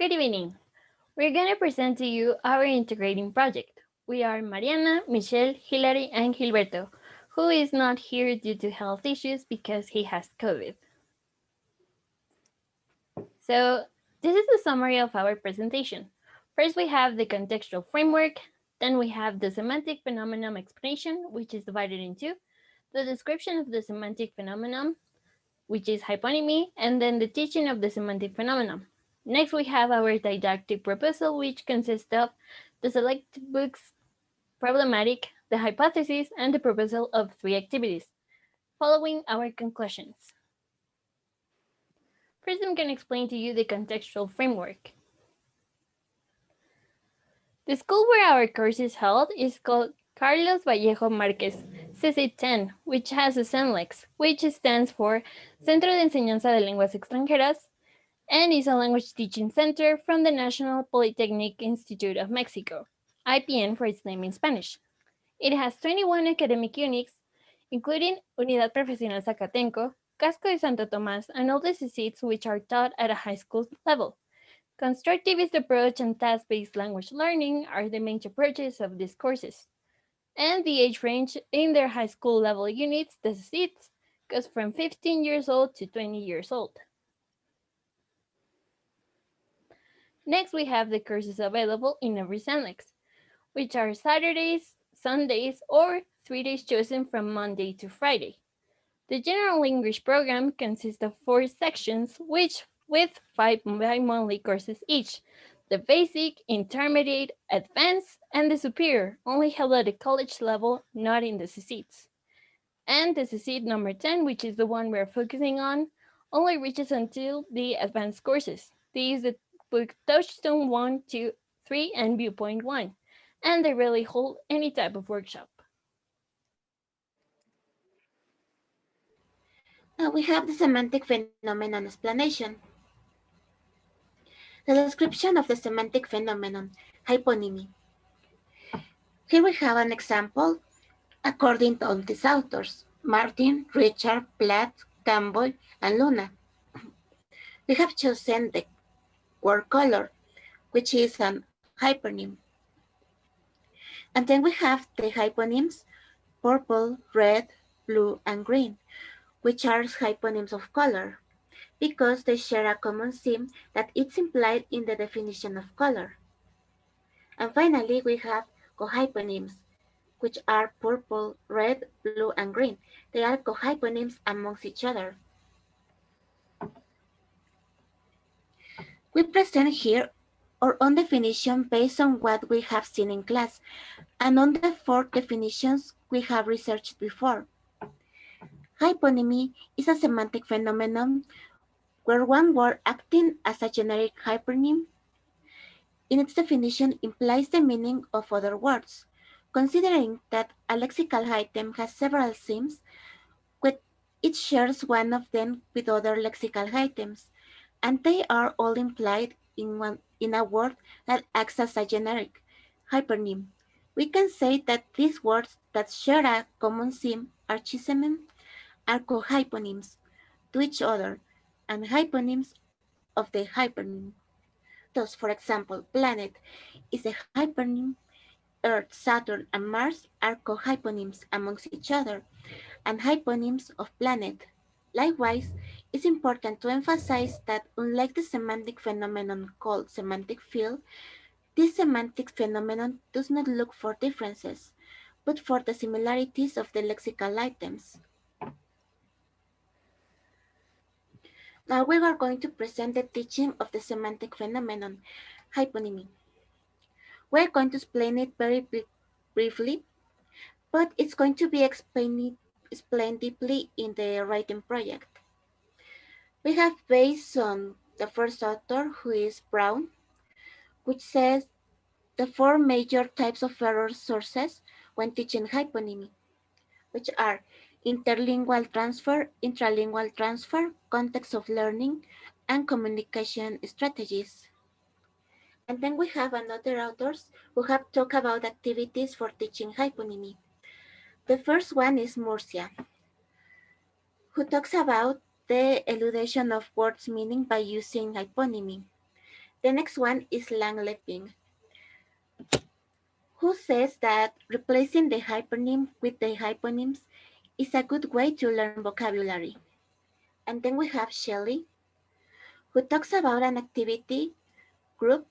Good evening. We're going to present to you our integrating project. We are Mariana, Michelle, Hilary, and Gilberto, who is not here due to health issues because he has COVID. So this is the summary of our presentation. First, we have the contextual framework. Then we have the semantic phenomenon explanation, which is divided into the description of the semantic phenomenon, which is hyponymy, and then the teaching of the semantic phenomenon. Next, we have our didactic proposal, which consists of the select books problematic, the hypothesis, and the proposal of 3 activities, following our conclusions. First, I'm going to explain to you the contextual framework. The school where our course is held is called Carlos Vallejo Márquez, CC10, which has a CENLEX, which stands for Centro de Enseñanza de Lenguas Extranjeras, and is a language teaching center from the National Polytechnic Institute of Mexico, IPN for its name in Spanish. It has 21 academic units, including Unidad Profesional Zacatenco, Casco de Santo Tomás, and all the seats which are taught at a high school level. Constructivist approach and task-based language learning are the main approaches of these courses. And the age range in their high school level units, the seats, goes from 15 years old to 20 years old. Next, we have the courses available in every CENLEX, which are Saturdays, Sundays, or 3 days chosen from Monday to Friday. The general English program consists of 4 sections, which with 5 bi-monthly courses each. The basic, intermediate, advanced, and the superior, only held at the college level, not in the CCETs. And the CCET number 10, which is the one we're focusing on, only reaches until the advanced courses. These the book Touchstone 1, 2, 3, and Viewpoint 1, and they rarely hold any type of workshop. Now we have the semantic phenomenon explanation. The description of the semantic phenomenon, hyponymy. Here we have an example according to these authors, Martin, Richard, Platt, Campbell, and Luna. We have chosen the word color, which is an hypernym. And then we have the hyponyms purple, red, blue, and green, which are hyponyms of color, because they share a common theme that is implied in the definition of color. And finally, we have cohyponyms, which are purple, red, blue, and green. They are cohyponyms amongst each other. We present here our own definition based on what we have seen in class, and on the 4 definitions we have researched before. Hyponymy is a semantic phenomenon where one word acting as a generic hypernym in its definition implies the meaning of other words. Considering that a lexical item has several themes, it shares one of them with other lexical items, and they are all implied in a word that acts as a generic hypernym. We can say that these words that share a common theme are cohyponyms to each other and hyponyms of the hypernym. Thus, for example, planet is a hypernym. Earth, Saturn, and Mars are cohyponyms amongst each other and hyponyms of planet. Likewise, it's important to emphasize that unlike the semantic phenomenon called semantic field, this semantic phenomenon does not look for differences, but for the similarities of the lexical items. Now we are going to present the teaching of the semantic phenomenon, hyponymy. We're going to explain it very briefly, but it's going to be explained deeply in the writing project. We have based on the first author, who is Brown, which says the 4 major types of error sources when teaching hyponymy, which are interlingual transfer, intralingual transfer, context of learning, and communication strategies. And then we have another authors who have talked about activities for teaching hyponymy. The first one is Murcia, who talks about the eludation of words meaning by using hyponymy. The next one is Lang Leping, who says that replacing the hypernym with the hyponyms is a good way to learn vocabulary. And then we have Shelley, who talks about an activity group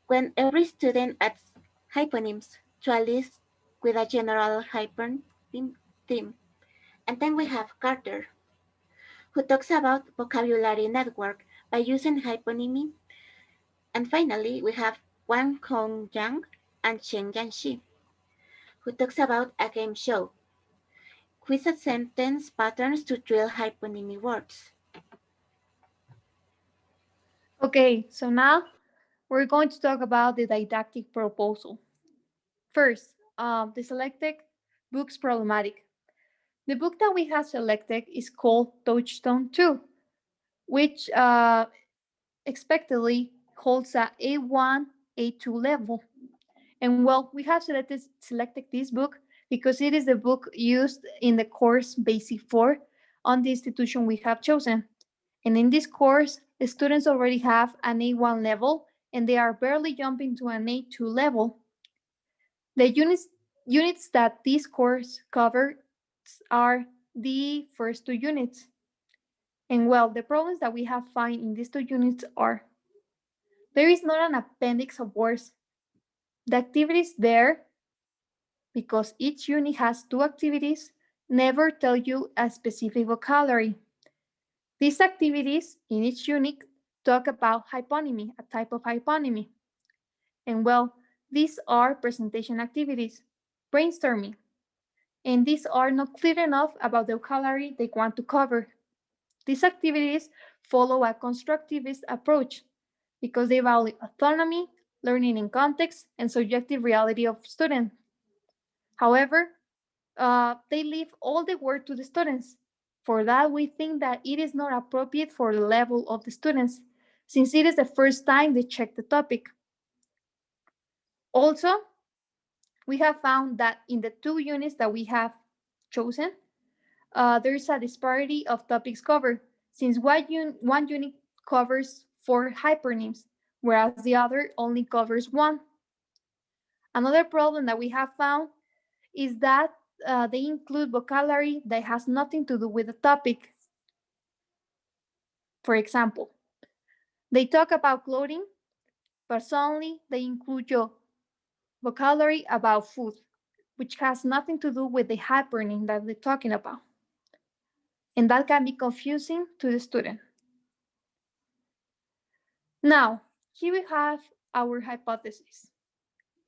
when every student adds hyponyms to a list with a general hypernym theme. And then we have Carter, who talks about vocabulary network by using hyponymy. And finally, we have Wang Hong Yang and Chen Yanxi, who talks about a game show, quiz and sentence patterns to drill hyponymy words. Okay, so now we're going to talk about the didactic proposal. First, the selected books problematic. The book that we have selected is called Touchstone 2, which expectedly holds a A1, A2 level. And well, we have selected this book because it is the book used in the course Basic 4 on the institution we have chosen. And in this course, the students already have an A1 level and they are barely jumping to an A2 level. The units that this course covers are the first two units. And well, the problems that we have found in these two units are there is not an appendix of words. The activities there, because each unit has two activities, never tell you a specific vocabulary. These activities in each unit talk about hyponymy, a type of hyponymy. And well, these are presentation activities, brainstorming, and these are not clear enough about the vocabulary they want to cover. These activities follow a constructivist approach because they value autonomy, learning in context, and subjective reality of students. However, they leave all the work to the students. For that, we think that it is not appropriate for the level of the students, since it is the first time they check the topic. Also, we have found that in the two units that we have chosen, there is a disparity of topics covered, since one unit covers 4 hypernyms, whereas the other only covers 1. Another problem that we have found is that they include vocabulary that has nothing to do with the topic. For example, they talk about clothing, but suddenly they include your vocabulary about food, which has nothing to do with the hypernym that they're talking about. And that can be confusing to the student. Now, here we have our hypothesis.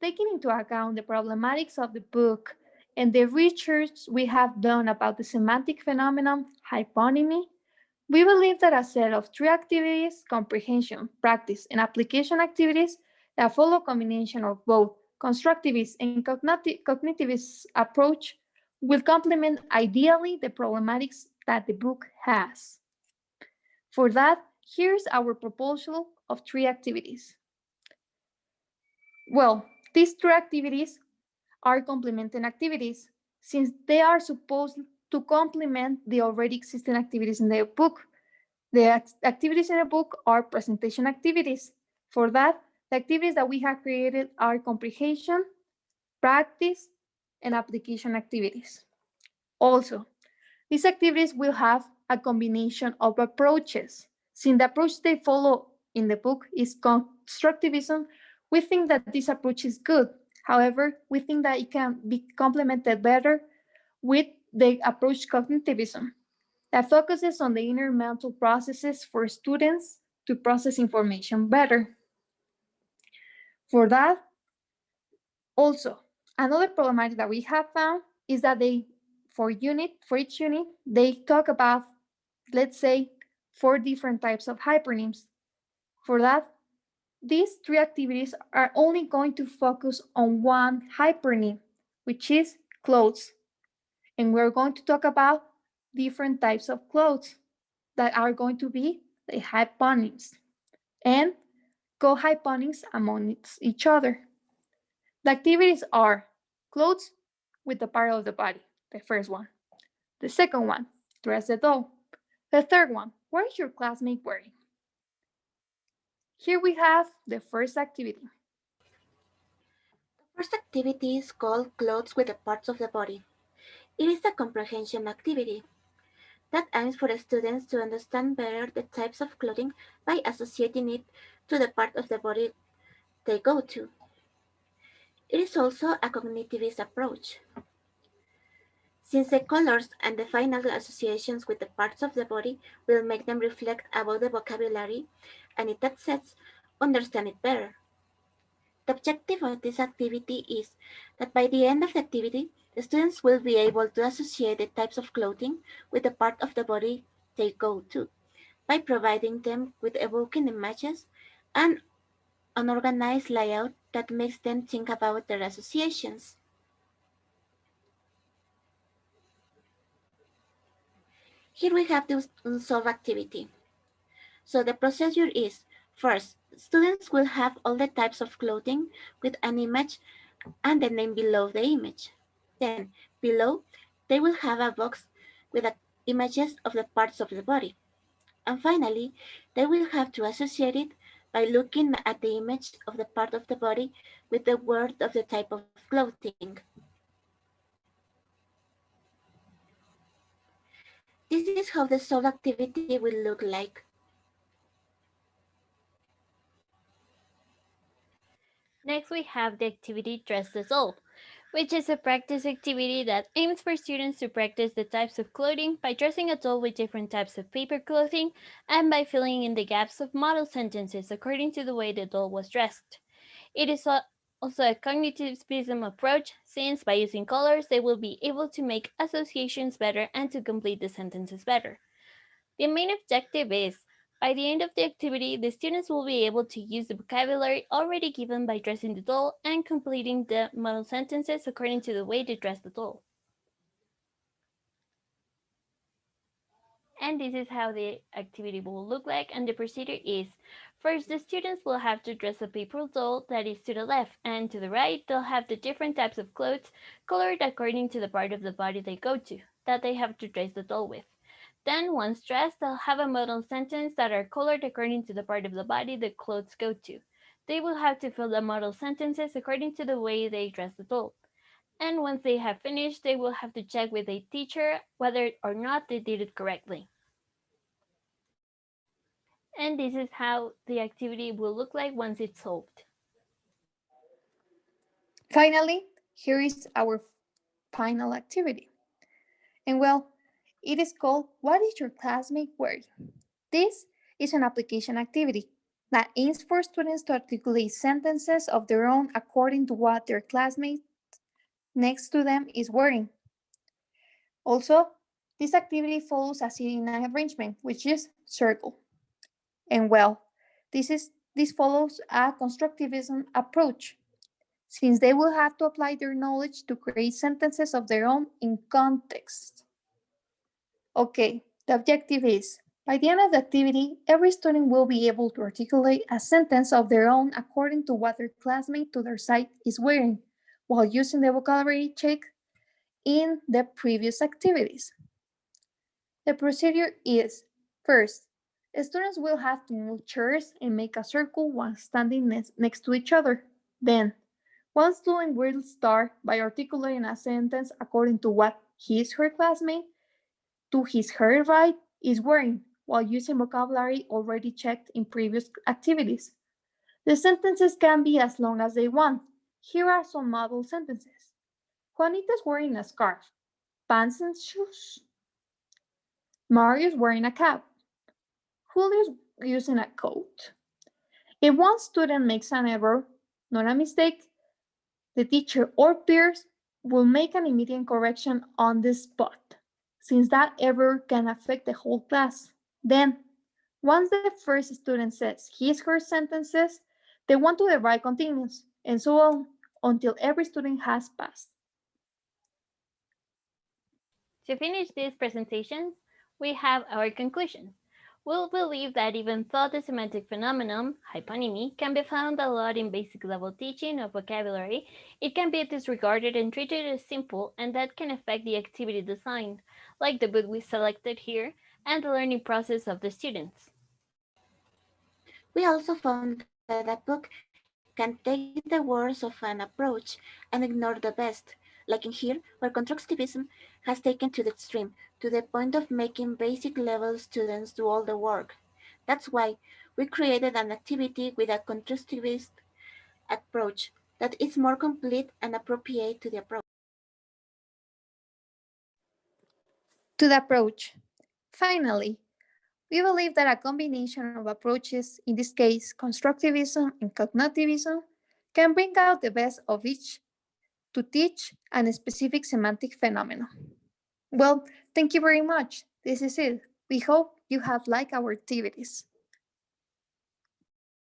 Taking into account the problematics of the book and the research we have done about the semantic phenomenon hyponymy, we believe that a set of 3 activities, comprehension, practice, and application activities that follow a combination of both constructivist and cognitivist approach will complement ideally the problematics that the book has. For that, here's our proposal of 3 activities. Well, these 3 activities are complementing activities, since they are supposed to complement the already existing activities in the book. The activities in the book are presentation activities. For that, the activities that we have created are comprehension, practice, and application activities. Also, these activities will have a combination of approaches. Since the approach they follow in the book is constructivism, we think that this approach is good. However, we think that it can be complemented better with the approach cognitivism that focuses on the inner mental processes for students to process information better. For that, also, another problematic that we have found is that for each unit, they talk about, let's say, 4 different types of hypernyms. For that, these 3 activities are only going to focus on one hypernym, which is clothes. And we're going to talk about different types of clothes that are going to be the hyponyms and co-hyponyms amongst each other. The activities are clothes with the part of the body, the first one. The second one, dress the doll. The third one, what is your classmate wearing? Here we have the first activity. The first activity is called Clothes with the Parts of the Body. It is a comprehension activity that aims for students to understand better the types of clothing by associating it to the part of the body they go to. It is also a cognitivist approach, since the colors and the final associations with the parts of the body will make them reflect about the vocabulary and in that sense understand it better. The objective of this activity is that by the end of the activity, the students will be able to associate the types of clothing with the part of the body they go to by providing them with evoking images and an organized layout that makes them think about their associations. Here we have the unsolved activity. So the procedure is, first, students will have all the types of clothing with an image and the name below the image. Then, below, they will have a box with images of the parts of the body. And finally, they will have to associate it by looking at the image of the part of the body with the word of the type of clothing. This is how the solved activity will look like. Next, we have the activity Dress the Soul, which is a practice activity that aims for students to practice the types of clothing by dressing a doll with different types of paper clothing and by filling in the gaps of model sentences according to the way the doll was dressed. It is also a cognitivism approach, since by using colors they will be able to make associations better and to complete the sentences better. The main objective is, by the end of the activity, the students will be able to use the vocabulary already given by dressing the doll and completing the model sentences according to the way they dress the doll. And this is how the activity will look like, and the procedure is, first the students will have to dress a paper doll that is to the left, and to the right they'll have the different types of clothes colored according to the part of the body they go to, that they have to dress the doll with. Then, once dressed, they'll have a model sentence that are colored according to the part of the body the clothes go to. They will have to fill the model sentences according to the way they dress the doll. And once they have finished, they will have to check with a teacher whether or not they did it correctly. And this is how the activity will look like once it's solved. Finally, here is our final activity. And well, it is called What is Your Classmate Wearing? This is an application activity that aims for students to articulate sentences of their own according to what their classmate next to them is wearing. Also, this activity follows a seating arrangement, which is circle. And well, this follows a constructivism approach, since they will have to apply their knowledge to create sentences of their own in context. Okay, the objective is, by the end of the activity, every student will be able to articulate a sentence of their own according to what their classmate to their side is wearing, while using the vocabulary check in the previous activities. The procedure is, first, students will have to move chairs and make a circle while standing next to each other. Then, one student will start by articulating a sentence according to what her classmate to her right is wearing, while using vocabulary already checked in previous activities. The sentences can be as long as they want. Here are some model sentences. Juanita's wearing a scarf, pants and shoes. Mario's wearing a cap. Julio's using a coat. If one student makes an error, not a mistake, the teacher or peers will make an immediate correction on the spot, since that error can affect the whole class. Then, once the first student says her sentences, the one to the right continues, and so on until every student has passed. To finish these presentations, we have our conclusions. We'll believe that even though the semantic phenomenon, hyponymy, can be found a lot in basic level teaching of vocabulary, it can be disregarded and treated as simple, and that can affect the activity design, like the book we selected here, and the learning process of the students. We also found that a book can take the worst of an approach and ignore the best, like in here, where constructivism has taken to the extreme, to the point of making basic level students do all the work. That's why we created an activity with a constructivist approach that is more complete and appropriate to the approach. To the approach. Finally, we believe that a combination of approaches, in this case constructivism and cognitivism, can bring out the best of each to teach a specific semantic phenomenon. Well, thank you very much. This is it. We hope you have liked our activities.